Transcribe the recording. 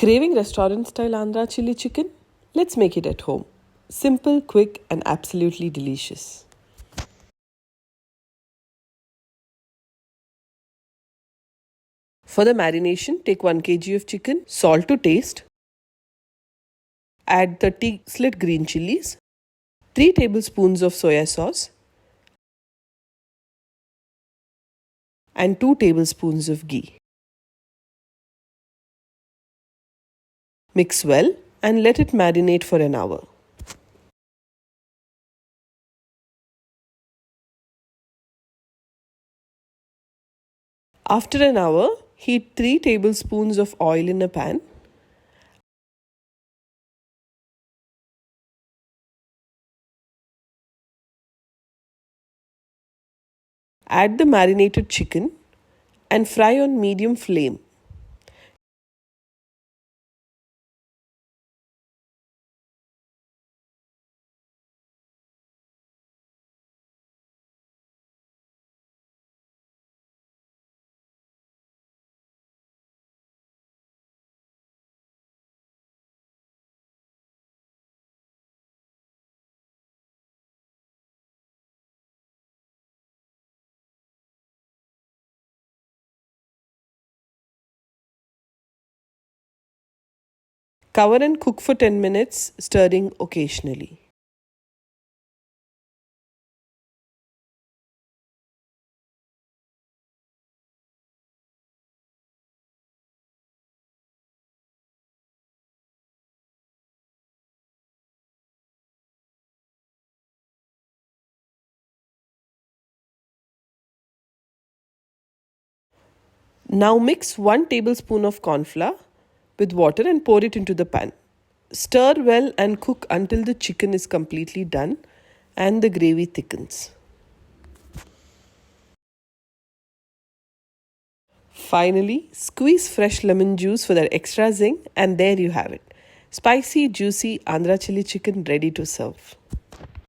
Craving restaurant-style Andhra chili chicken? Let's make it at home. Simple, quick, and absolutely delicious. For the marination, take 1 kg of chicken, salt to taste, add 30 slit green chillies, 3 tablespoons of soya sauce, and 2 tablespoons of ghee. Mix well and let it marinate for an hour. After an hour, heat 3 tablespoons of oil in a pan. Add the marinated chicken and fry on medium flame. Cover and cook for 10 minutes, stirring occasionally. Now mix 1 tablespoon of cornflour with water and pour it into the pan. Stir well and cook until the chicken is completely done and the gravy thickens. Finally, squeeze fresh lemon juice for that extra zing, and there you have it. Spicy, juicy Andhra chili chicken ready to serve.